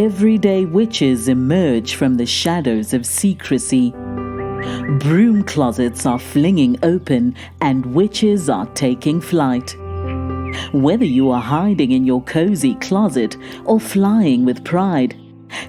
Everyday witches emerge from the shadows of secrecy. Broom closets are flinging open and witches are taking flight. Whether you are hiding in your cozy closet or flying with pride,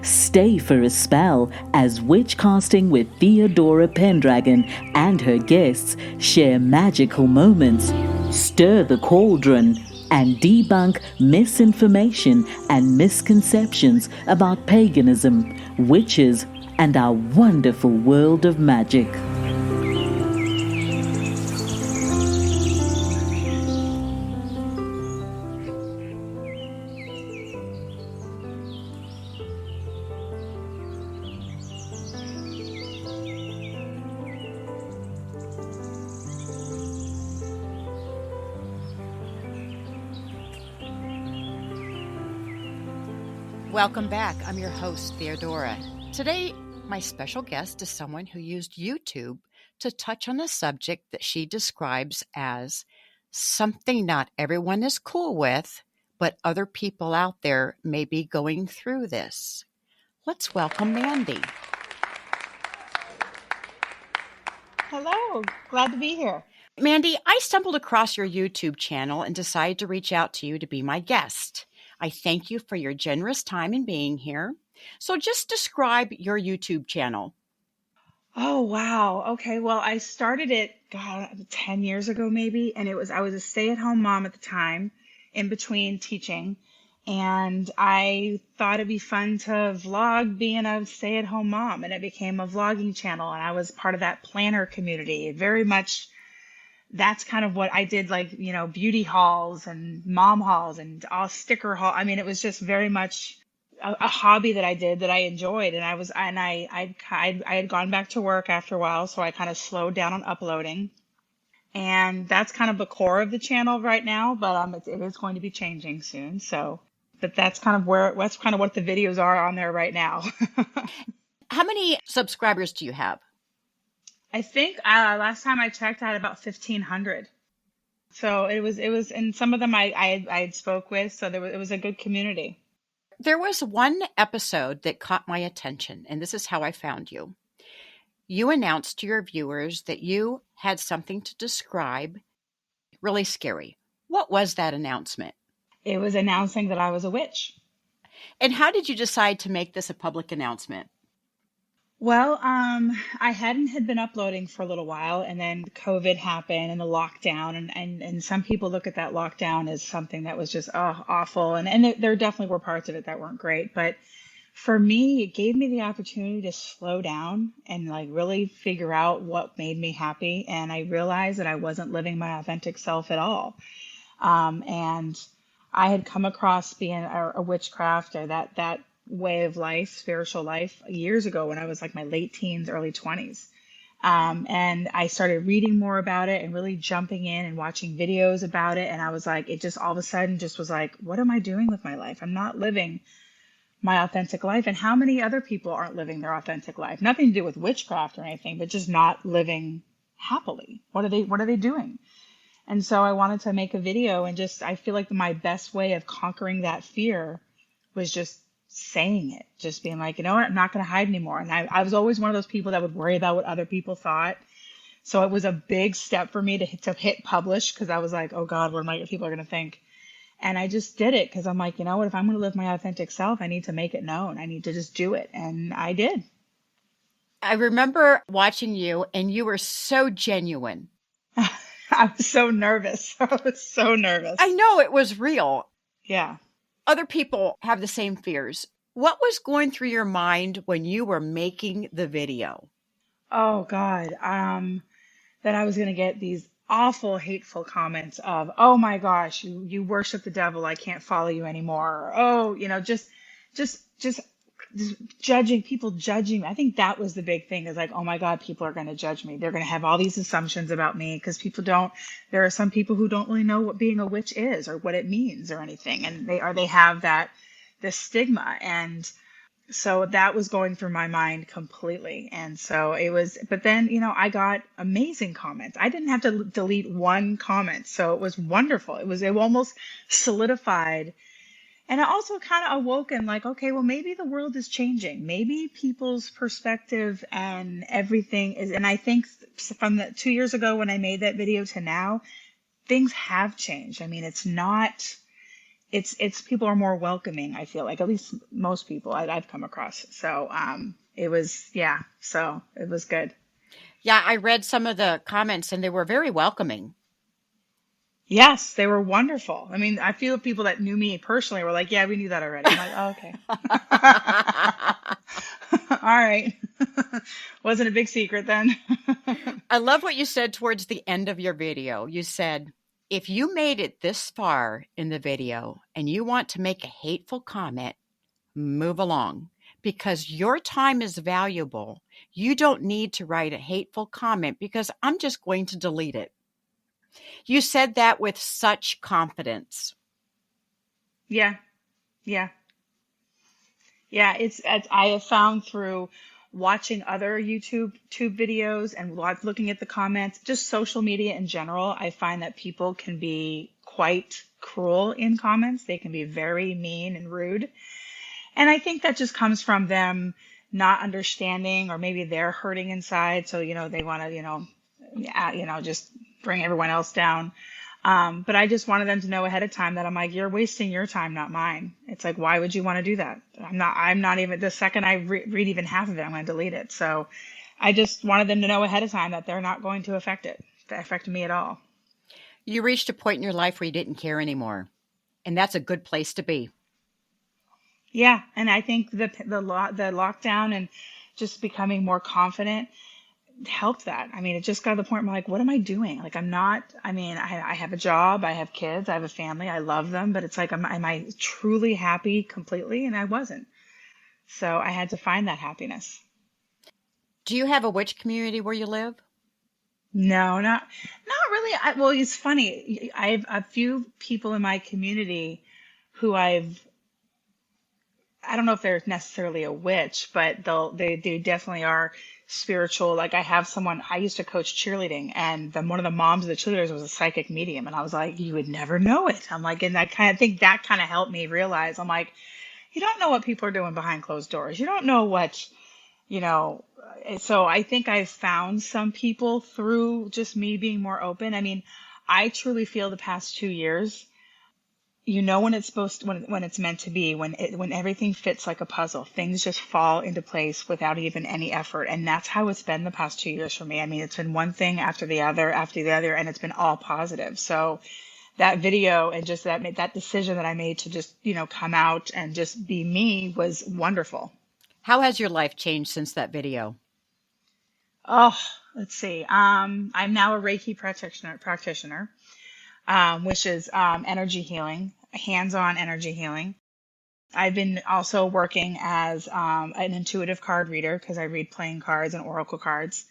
stay for a spell as Witchcasting with Theodora Pendragon and her guests share magical moments, stir the cauldron, and debunk misinformation and misconceptions about paganism, witches, and our wonderful world of magic. Welcome back. I'm your host, Theodora. Today, my special guest is someone who used YouTube to touch on a subject that she describes as something not everyone is cool with, but other people out there may be going through this. Let's welcome Mandi. Hello, glad to be here. Mandi, I stumbled across your YouTube channel and decided to reach out to you to be my guest. I thank you for your generous time in being here. So just describe your YouTube channel. Oh, wow. Okay, well, I started it, God, 10 years ago maybe, and I was a stay-at-home mom at the time, in between teaching, and I thought it'd be fun to vlog being a stay-at-home mom, and it became a vlogging channel, and I was part of that planner community. Very much, that's kind of what I did, like, beauty hauls and mom hauls and all sticker haul. I mean, it was just very much a hobby that I did that I enjoyed. And I had gone back to work after a while, so I kind of slowed down on uploading. And that's kind of the core of the channel right now, but it is going to be changing soon. So, but that's kind of what the videos are on there right now. How many subscribers do you have? I think last time I checked, I had about 1,500. So it was, and some of them I had spoke with, so it was a good community. There was one episode that caught my attention, and this is how I found you. You announced to your viewers that you had something to describe really scary. What was that announcement? It was announcing that I was a witch. And how did you decide to make this a public announcement? Well, I had been uploading for a little while, and then COVID happened and the lockdown, and some people look at that lockdown as something that was just awful, and there definitely were parts of it that weren't great, but for me, it gave me the opportunity to slow down and like really figure out what made me happy, and I realized that I wasn't living my authentic self at all, and I had come across being a witchcraft or that way of life, spiritual life, years ago when I was like my late teens, early 20s. And I started reading more about it and really jumping in and watching videos about it. And I was like, it just all of a sudden just was like, what am I doing with my life? I'm not living my authentic life. And how many other people aren't living their authentic life? Nothing to do with witchcraft or anything, but just not living happily. What are they doing? And so I wanted to make a video, and I feel like my best way of conquering that fear was just saying it, just being like, you know what, I'm not going to hide anymore. And I was always one of those people that would worry about what other people thought. So it was a big step for me to hit publish, because I was like, oh God, what people are going to think? And I just did it because I'm like, you know what, if I'm going to live my authentic self, I need to make it known. I need to just do it. And I did. I remember watching you, and you were so genuine. I was so nervous. I was so nervous. I know, it was real. Yeah. Other people have the same fears. What was going through your mind when you were making the video? Oh God, that I was going to get these awful, hateful comments of, oh my gosh, you worship the devil, I can't follow you anymore. Or, oh, just judging, people judging me. I think that was the big thing, is like, oh my God, people are going to judge me. They're going to have all these assumptions about me, because there are some people who don't really know what being a witch is or what it means or anything. And they have this stigma. And so that was going through my mind completely. And so but then, I got amazing comments. I didn't have to delete one comment. So it was wonderful. It almost solidified And I also kind of awoken like, okay, well, maybe the world is changing. Maybe people's perspective and everything is, and I think from the 2 years ago when I made that video to now, things have changed. I mean, it's not, it's people are more welcoming, I feel like, at least most people I've come across. So, it was, yeah, so it was good. Yeah, I read some of the comments and they were very welcoming. Yes, they were wonderful. I mean, I feel people that knew me personally were like, yeah, we knew that already. I'm like, oh, okay. All right. Wasn't a big secret then. I love what you said towards the end of your video. You said, if you made it this far in the video and you want to make a hateful comment, move along because your time is valuable. You don't need to write a hateful comment because I'm just going to delete it. You said that with such confidence. Yeah. Yeah. Yeah. I have found through watching other tube videos and looking at the comments, just social media in general, I find that people can be quite cruel in comments. They can be very mean and rude. And I think that just comes from them not understanding, or maybe they're hurting inside. So, they want to, just bring everyone else down. But I just wanted them to know ahead of time that I'm like, you're wasting your time, not mine. It's like, why would you want to do that? I'm not even, the second I read even half of it, I'm going to delete it. So I just wanted them to know ahead of time that they're not going to affect me at all. You reached a point in your life where you didn't care anymore. And that's a good place to be. Yeah. And I think the lockdown and just becoming more confident helped that. I mean, it just got to the point where I'm like, what am I doing? Like, I have a job, I have kids, I have a family, I love them, but it's like, am I truly happy completely? And I wasn't. So I had to find that happiness. Do you have a witch community where you live? No, not really. Well, it's funny. I have a few people in my community who I don't know if they're necessarily a witch, but they definitely are spiritual. Like, I have someone, I used to coach cheerleading, and one of the moms of the cheerleaders was a psychic medium, and I was like, you would never know it. I'm like, and I kind of think that kind of helped me realize, I'm like, you don't know what people are doing behind closed doors. You don't know what, you know. So I think I've found some people through just me being more open. I mean, I truly feel the past 2 years, when it's when it's meant to be, when everything fits like a puzzle, things just fall into place without even any effort. And that's how it's been the past 2 years for me. I mean, it's been one thing after the other, and it's been all positive. So that video and just that decision that I made to just, come out and just be me was wonderful. How has your life changed since that video? Oh, let's see. I'm now a Reiki practitioner, which is energy healing, hands-on energy healing. I've been also working as an intuitive card reader because I read playing cards and oracle cards.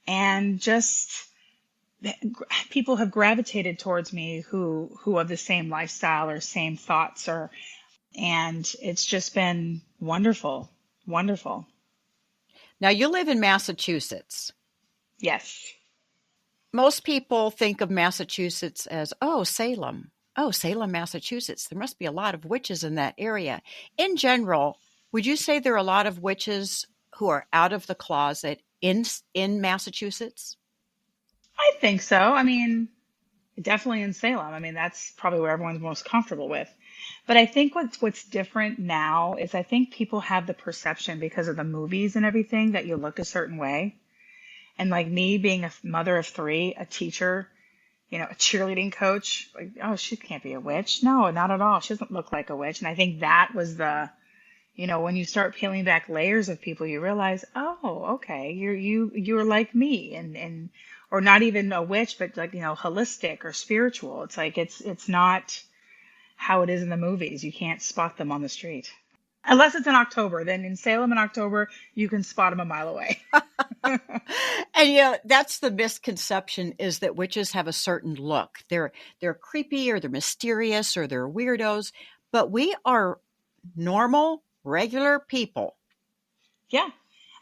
And just people have gravitated towards me who have the same lifestyle or same thoughts, and it's just been wonderful, wonderful. Now, you live in Massachusetts. Yes. Most people think of Massachusetts as, Salem. Oh, Salem, Massachusetts. There must be a lot of witches in that area. In general, would you say there are a lot of witches who are out of the closet in Massachusetts? I think so. I mean, definitely in Salem. I mean, that's probably where everyone's most comfortable with. But I think what's different now is I think people have the perception because of the movies and everything that you look a certain way. And like me being a mother of three, a teacher, a cheerleading coach, like, oh, she can't be a witch. No, not at all. She doesn't look like a witch. And I think that was when you start peeling back layers of people, you realize, oh, okay, you're like me, and or not even a witch, but like, holistic or spiritual. It's like it's not how it is in the movies. You can't spot them on the street. Unless it's in October. Then in Salem in October, you can spot them a mile away. And that's the misconception, is that witches have a certain look. They're creepy, or they're mysterious, or they're weirdos, but we are normal, regular people. Yeah.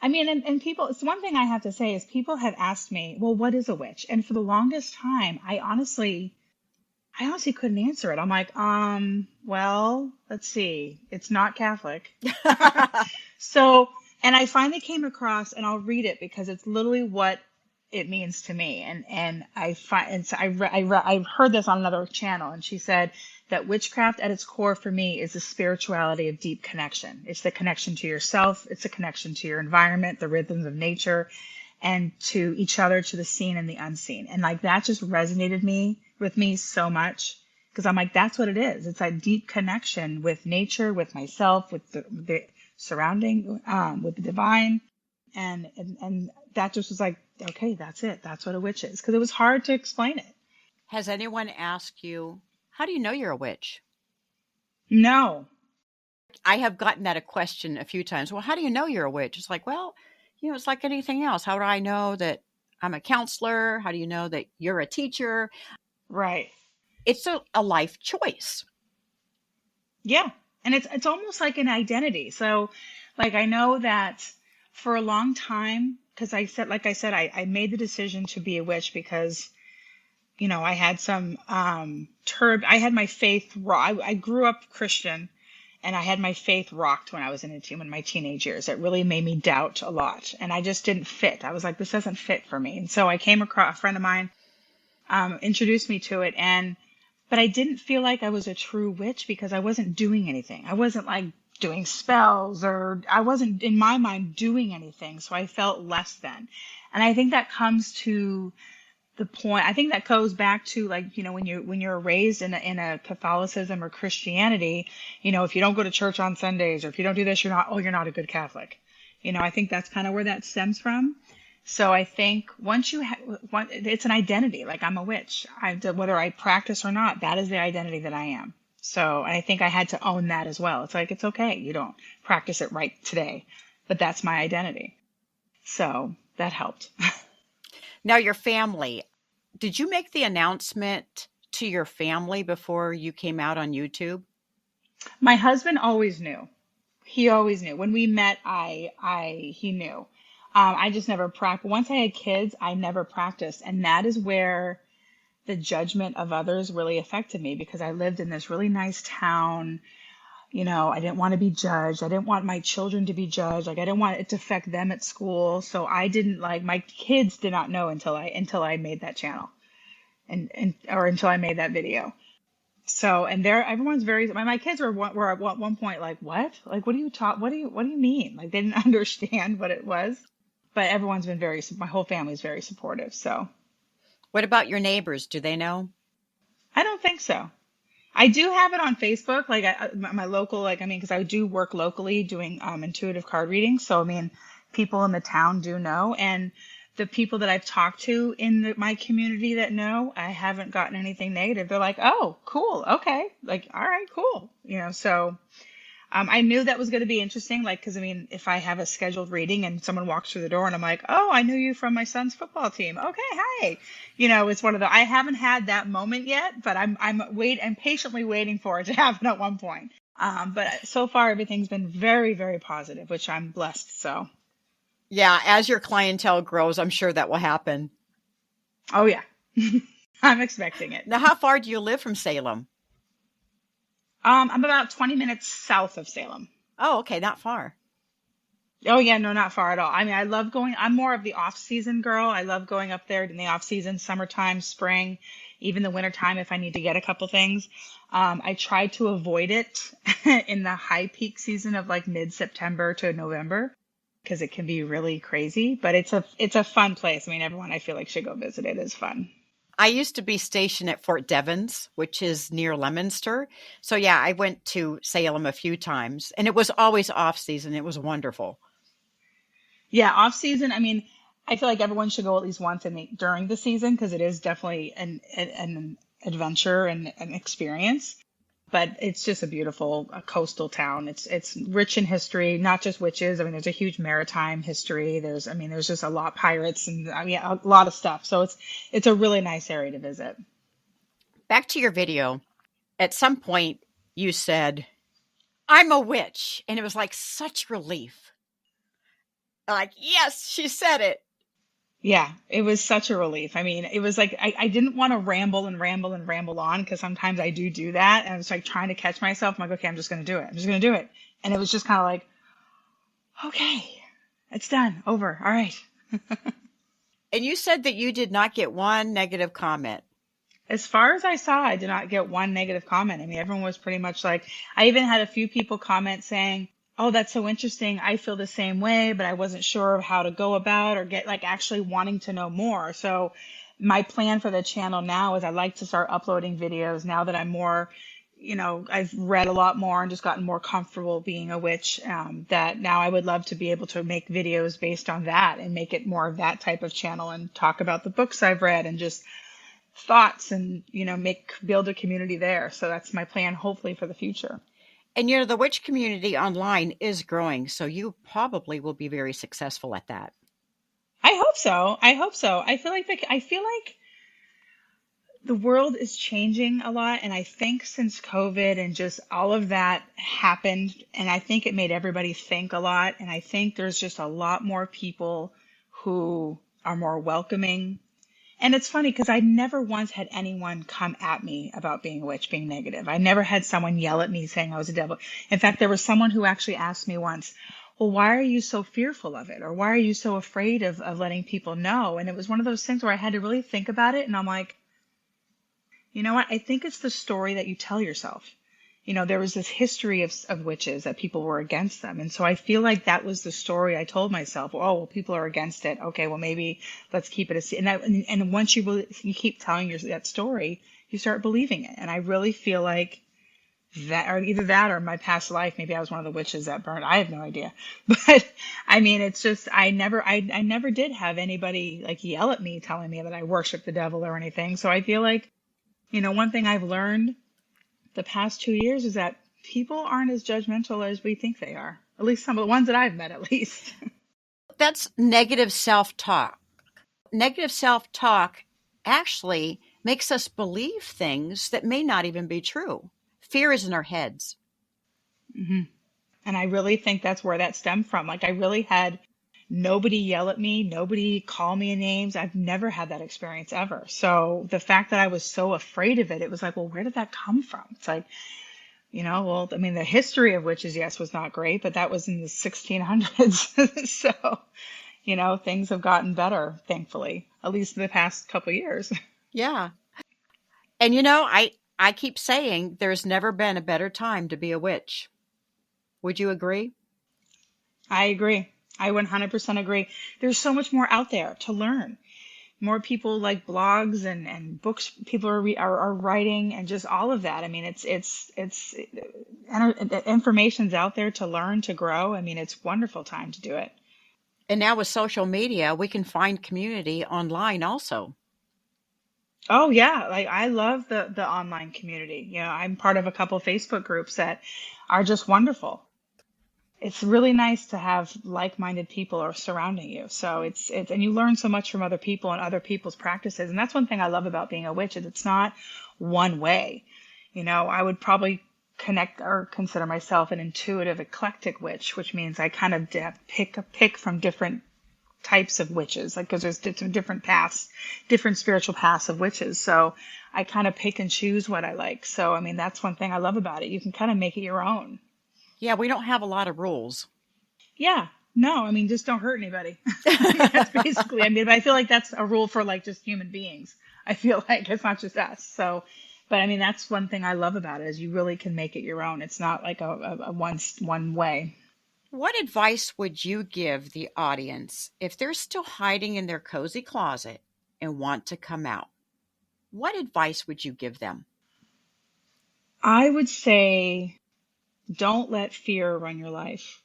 I mean, and people, it's one thing I have to say is people have asked me, well, what is a witch? And for the longest time, I honestly I honestly couldn't answer it. I'm like, well, let's see. It's not Catholic. So, and I finally came across, and I'll read it because it's literally what it means to me. And I find, and so I heard this on another channel, and she said that witchcraft at its core for me is the spirituality of deep connection. It's the connection to yourself. It's a connection to your environment, the rhythms of nature, and to each other, to the seen and the unseen. And like that just resonated with me so much because I'm like, that's what it is. It's a deep connection with nature, with myself, with the surrounding, with the divine. And that just was like, okay, that's it. That's what a witch is. Because it was hard to explain it. Has anyone asked you, how do you know you're a witch? No. I have gotten that a question a few times. Well, how do you know you're a witch? It's like, well, it's like anything else. How do I know that I'm a counselor? How do you know that you're a teacher? Right. It's a life choice. Yeah. And it's almost like an identity. So like I know that for a long time, because I made the decision to be a witch because, I had some I had my faith I grew up Christian, and I had my faith rocked when I was in my teenage years. It really made me doubt a lot, and I just didn't fit. I was like, this doesn't fit for me. And so I came across a friend of mine, introduced me to it, but I didn't feel like I was a true witch because I wasn't doing anything. I wasn't like doing spells, or I wasn't in my mind doing anything. So I felt less than. And I think that comes to the point. I think that goes back to like, when you're raised in a Catholicism or Christianity, if you don't go to church on Sundays, or if you don't do this, you're not a good Catholic. I think that's kind of where that stems from. So I think once it's an identity, like I'm a witch. Whether I practice or not, that is the identity that I am. So I think I had to own that as well. It's like, it's okay. You don't practice it right today, but that's my identity. So that helped. Now, your family, did you make the announcement to your family before you came out on YouTube? My husband always knew. He always knew. When we met, he knew. I just never practiced. Once I had kids, I never practiced. And that is where the judgment of others really affected me, because I lived in this really nice town. I didn't want to be judged. I didn't want my children to be judged. Like I didn't want it to affect them at school. So I didn't my kids did not know until I made that channel or until I made that video. So, and everyone's my kids were at one point like, what? Like, what do you mean? Like they didn't understand what it was, but everyone's been my whole family's very supportive. So. What about your neighbors? Do they know? I don't think so. I do have it on Facebook, like my local, because I do work locally doing intuitive card readings. So, people in the town do know. And the people that I've talked to in my community that know, I haven't gotten anything negative. They're like, oh, cool. Okay. Like, all right, cool. So I knew that was going to be interesting. Like, because if I have a scheduled reading and someone walks through the door and I'm like, oh, I knew you from my son's football team. Okay, hi. It's one of I haven't had that moment yet, but I'm patiently waiting for it to happen at one point. But so far everything's been very, very positive, which I'm blessed. So. Yeah, as your clientele grows, I'm sure that will happen. Oh yeah, I'm expecting it. Now, how far do you live from Salem? I'm about 20 minutes south of Salem. Oh, okay. Not far. Oh yeah, no, not far at all. I love going. I'm more of the off-season girl. I love going up there in the off-season, summertime, spring, even the wintertime if I need to get a couple things. I try to avoid it in the high peak season of like mid-September to November, because it can be really crazy. But it's a fun place. Everyone I feel like should go visit it. It's fun. I used to be stationed at Fort Devens, which is near Leominster. So yeah, I went to Salem a few times, and it was always off season. It was wonderful. Yeah, off season. I feel like everyone should go at least once during the season, because it is definitely an adventure and an experience. But it's just a beautiful coastal town. It's rich in history, not just witches. There's a huge maritime history. There's just a lot pirates and a lot of stuff. So it's a really nice area to visit. Back to your video. At some point you said, I'm a witch. And it was like such relief. Like, yes, she said it. Yeah, it was such a relief. I mean, it was like I didn't want to ramble and ramble and ramble on because sometimes I do that. And I was like trying to catch myself. I'm like, okay, I'm just going to do it. I'm just going to do it. And it was just kind of like, okay, it's done, over. All right. And you said that you did not get one negative comment. As far as I saw, I did not get one negative comment. I mean, everyone was pretty much like, I even had a few people comment saying, oh, that's so interesting. I feel the same way, but I wasn't sure of how to go about or get like actually wanting to know more. So my plan for the channel now is I'd like to start uploading videos now that I'm more, I've read a lot more and just gotten more comfortable being a witch, that now I would love to be able to make videos based on that and make it more of that type of channel and talk about the books I've read and just thoughts and build a community there. So that's my plan, hopefully, for the future. And the witch community online is growing, so you probably will be very successful at that. I hope so. I feel like the world is changing a lot, and I think since COVID and just all of that happened, and I think it made everybody think a lot, and I think there's just a lot more people who are more welcoming. And it's funny because I never once had anyone come at me about being a witch, being negative. I never had someone yell at me saying I was a devil. In fact, there was someone who actually asked me once, well, why are you so fearful of it? Or why are you so afraid of letting people know? And it was one of those things where I had to really think about it. And I'm like, you know what? I think it's the story that you tell yourself. There was this history of witches that people were against them. And so I feel like that was the story I told myself. Oh, well, people are against it. Okay, well, maybe let's keep it a secret. And once you keep telling that story, you start believing it. And I really feel like that, or either that or my past life, maybe I was one of the witches that burned. I have no idea. But I mean, it's just, I never did have anybody like yell at me telling me that I worship the devil or anything. So I feel like, one thing I've learned the past 2 years is that people aren't as judgmental as we think they are. At least some of the ones that I've met, at least. That's negative self-talk. Negative self-talk actually makes us believe things that may not even be true. Fear is in our heads. Mm-hmm. And I really think that's where that stemmed from. Like I really had nobody yell at me, nobody call me names. I've never had that experience ever. So the fact that I was so afraid of it, it was like, well, where did that come from? It's like, well, I mean, the history of witches, yes, was not great, but that was in the 1600s. So, things have gotten better, thankfully, at least in the past couple of years. Yeah. And I keep saying there's never been a better time to be a witch. Would you agree? I agree. I 100% agree. There's so much more out there to learn. More people like blogs and books people are writing and just all of that. I mean, information's out there to learn, to grow. I mean, it's a wonderful time to do it. And now with social media, we can find community online also. Oh yeah, like I love the online community. I'm part of a couple Facebook groups that are just wonderful. It's really nice to have like-minded people are surrounding you. So and you learn so much from other people and other people's practices. And that's one thing I love about being a witch is it's not one way. I would probably connect or consider myself an intuitive eclectic witch, which means I kind of pick from different types of witches, like because there's different paths, different spiritual paths of witches. So I kind of pick and choose what I like. So, I mean, that's one thing I love about it. You can kind of make it your own. Yeah, we don't have a lot of rules. Yeah, no, I mean, just don't hurt anybody. That's basically, but I feel like that's a rule for like just human beings. I feel like it's not just us. So, but I mean, that's one thing I love about it is you really can make it your own. It's not like a one way. What advice would you give the audience if they're still hiding in their cozy closet and want to come out? What advice would you give them? I would say, don't let fear run your life.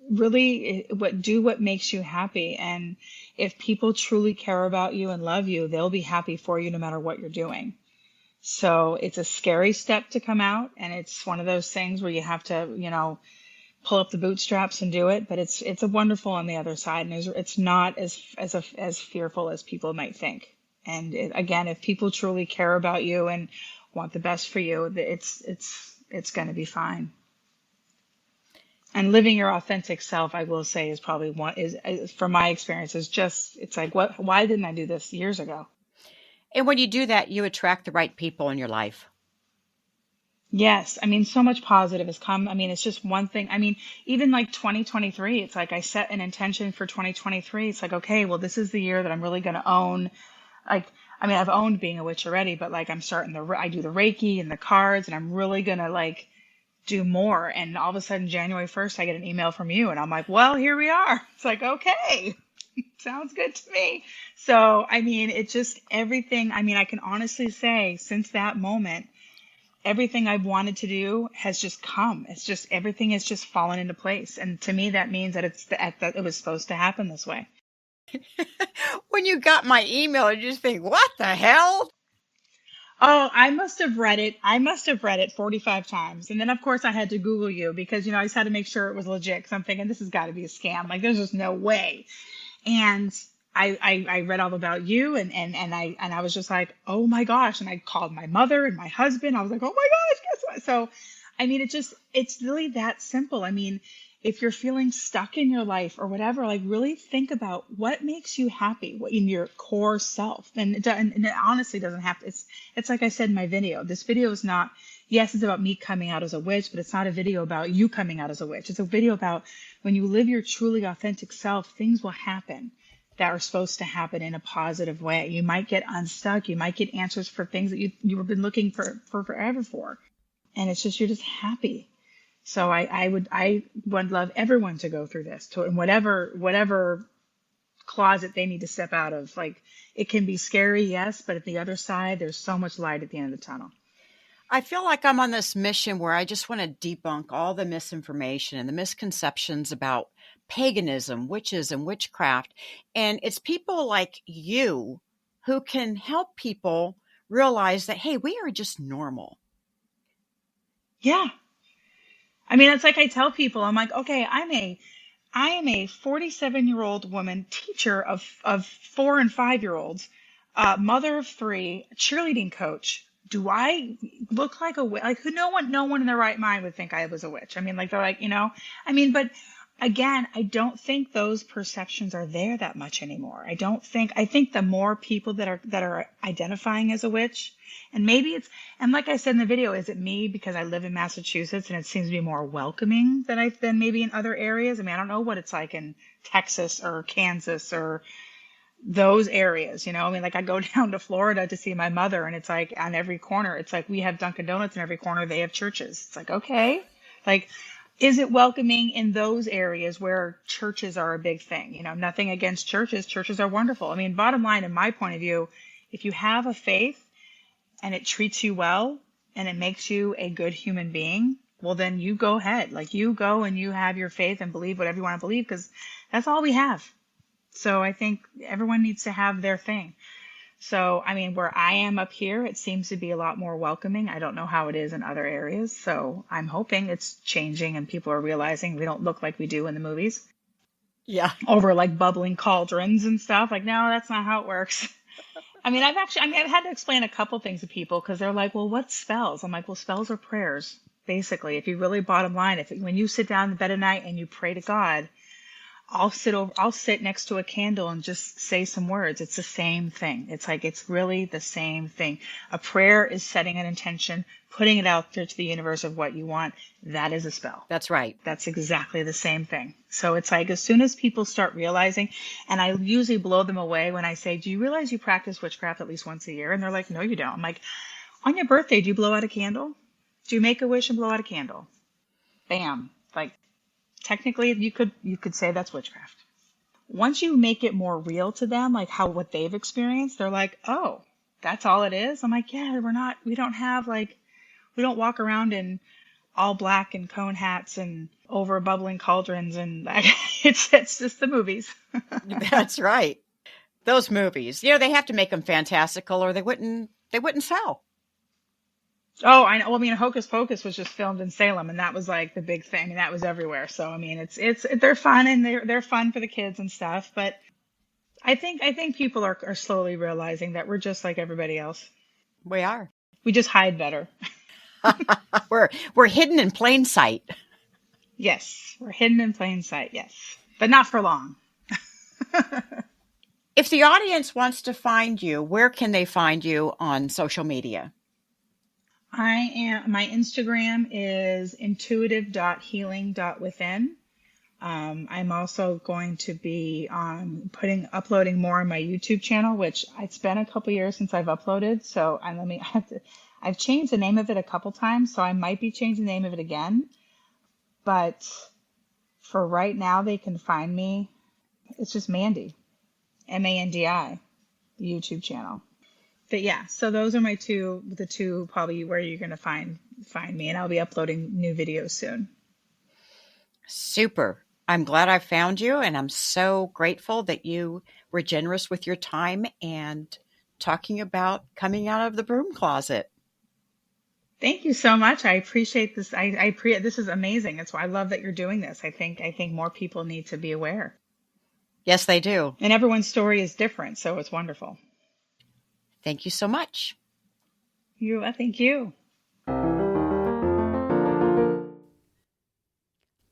Really do what makes you happy. And if people truly care about you and love you, they'll be happy for you no matter what you're doing. So it's a scary step to come out. And it's one of those things where you have to, pull up the bootstraps and do it. But it's a wonderful on the other side. And it's not as fearful as people might think. And again, if people truly care about you and want the best for you, it's going to be fine. And living your authentic self, I will say, is probably is from my experience, is just, it's like, why didn't I do this years ago? And when you do that, you attract the right people in your life. Yes. I mean, so much positive has come. I mean, it's just one thing. I mean, even like 2023, it's like I set an intention for 2023. It's like, okay, well, this is the year that I'm really going to own. Like, I mean, I've owned being a witch already, but like I'm starting I do the Reiki and the cards, and I'm really going to like do more. And all of a sudden, January 1st, I get an email from you, and I'm like, well, here we are. It's like, okay, sounds good to me. So, I mean, it just everything. I mean, I can honestly say since that moment, everything I've wanted to do has just come. It's just everything has just fallen into place. And to me, that means that that it was supposed to happen this way. When you got my email, you just think, what the hell? Oh, I must have read it. I must have read it 45 times. And then, of course, I had to Google you because, I just had to make sure it was legit because I'm thinking this has got to be a scam. Like, there's just no way. And I read all about you and I was just like, oh my gosh. And I called my mother and my husband. I was like, oh my gosh, guess what? So, I mean, it's really that simple. I mean, if you're feeling stuck in your life or whatever, like really think about what makes you happy what in your core self. And it honestly doesn't have to, it's like I said in my video, this video is not, yes, it's about me coming out as a witch, but it's not a video about you coming out as a witch. It's a video about when you live your truly authentic self, things will happen that are supposed to happen in a positive way. You might get unstuck. You might get answers for things that you've been looking for forever for. And it's just, you're just happy. So I would love everyone to go through this in whatever closet they need to step out of. Like, it can be scary, yes, but at the other side, there's so much light at the end of the tunnel. I feel like I'm on this mission where I just want to debunk all the misinformation and the misconceptions about paganism, witches, and witchcraft. And it's people like you who can help people realize that, hey, we are just normal. Yeah. I mean, it's like I tell people, I'm like, okay, I am a 47-year-old woman, teacher of 4 and 5-year-olds, mother of 3, cheerleading coach. Do I look like a witch? Like, no one in their right mind would think I was a witch. I mean, like, they're like, I mean, but again, I don't think those perceptions are there that much anymore. I think the more people that are identifying as a witch, and maybe and like I said in the video, is it me because I live in Massachusetts and it seems to be more welcoming than maybe in other areas? I mean, I don't know what it's like in Texas or Kansas or those areas, I mean, like I go down to Florida to see my mother and it's like on every corner, it's like we have Dunkin' Donuts in every corner, they have churches. It's like, okay, like, is it welcoming in those areas where churches are a big thing? Nothing against churches. Churches are wonderful. I mean, bottom line, in my point of view, if you have a faith and it treats you well and it makes you a good human being, well, then you go ahead. Like, you go and you have your faith and believe whatever you want to believe because that's all we have. So I think everyone needs to have their thing. So, I mean, where I am up here, it seems to be a lot more welcoming. I don't know how it is in other areas. So I'm hoping it's changing and people are realizing we don't look like we do in the movies. Yeah. Over like bubbling cauldrons and stuff. Like, no, that's not how it works. I mean, I've had to explain a couple things to people because they're like, well, what's spells? I'm like, well, spells are prayers. Basically, if you really bottom line, when you sit down in bed at night and you pray to God, I'll sit next to a candle and just say some words. It's the same thing. It's really the same thing. A prayer is setting an intention, putting it out there to the universe of what you want. That is a spell. That's right. That's exactly the same thing. So it's like, as soon as people start realizing, and I usually blow them away when I say, do you realize you practice witchcraft at least once a year? And they're like, no, you don't. I'm like, on your birthday, do you blow out a candle? Do you make a wish and blow out a candle? Bam. Like, technically, you could say that's witchcraft. Once you make it more real to them, like what they've experienced, they're like, oh, that's all it is? I'm like, yeah, we don't walk around in all black and cone hats and over bubbling cauldrons and it's just the movies. That's right. Those movies, they have to make them fantastical or they wouldn't sell. Oh, I know. Well, I mean, Hocus Pocus was just filmed in Salem, and that was like the big thing. I mean, that was everywhere. So, I mean, they're fun and they're fun for the kids and stuff. But I think people are slowly realizing that we're just like everybody else. We are. We just hide better. We're hidden in plain sight. Yes, we're hidden in plain sight, yes. But not for long. If the audience wants to find you, where can they find you on social media? My Instagram is intuitive.healing.within. I'm also going to be uploading more on my YouTube channel, which it's been a couple years since I've uploaded. So I've changed the name of it a couple times, so I might be changing the name of it again. But for right now, they can find me. It's just Mandi, Mandi, the YouTube channel. But yeah, so those are the two probably where you're going to find me, and I'll be uploading new videos soon. Super. I'm glad I found you, and I'm so grateful that you were generous with your time and talking about coming out of the broom closet. Thank you so much. I appreciate this. This is amazing. That's why I love that you're doing this. I think more people need to be aware. Yes, they do. And everyone's story is different, so it's wonderful. Thank you so much. Thank you.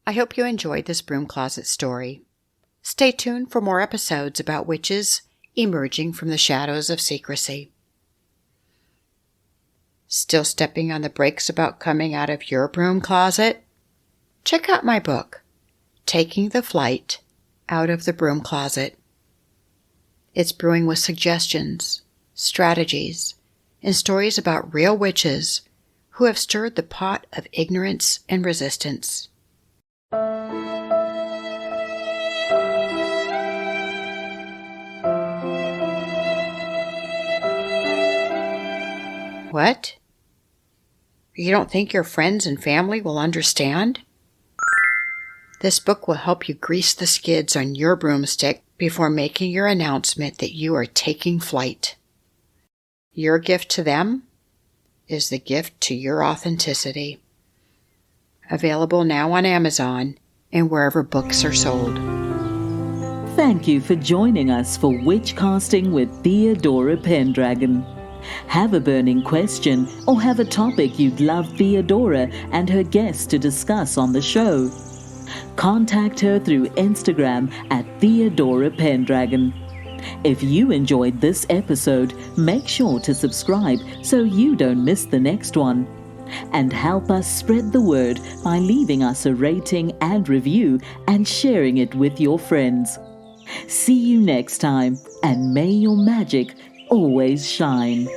I hope you enjoyed this broom closet story. Stay tuned for more episodes about witches emerging from the shadows of secrecy. Still stepping on the brakes about coming out of your broom closet? Check out my book, Taking the Flight Out of the Broom Closet. It's brewing with suggestions, strategies, and stories about real witches who have stirred the pot of ignorance and resistance. What? You don't think your friends and family will understand? This book will help you grease the skids on your broomstick before making your announcement that you are taking flight. Your gift to them is the gift to your authenticity. Available now on Amazon and wherever books are sold. Thank you for joining us for Witchcasting with Theodora Pendragon. Have a burning question or have a topic you'd love Theodora and her guests to discuss on the show? Contact her through Instagram at Theodora Pendragon. If you enjoyed this episode, make sure to subscribe so you don't miss the next one. And help us spread the word by leaving us a rating and review and sharing it with your friends. See you next time, and may your magic always shine.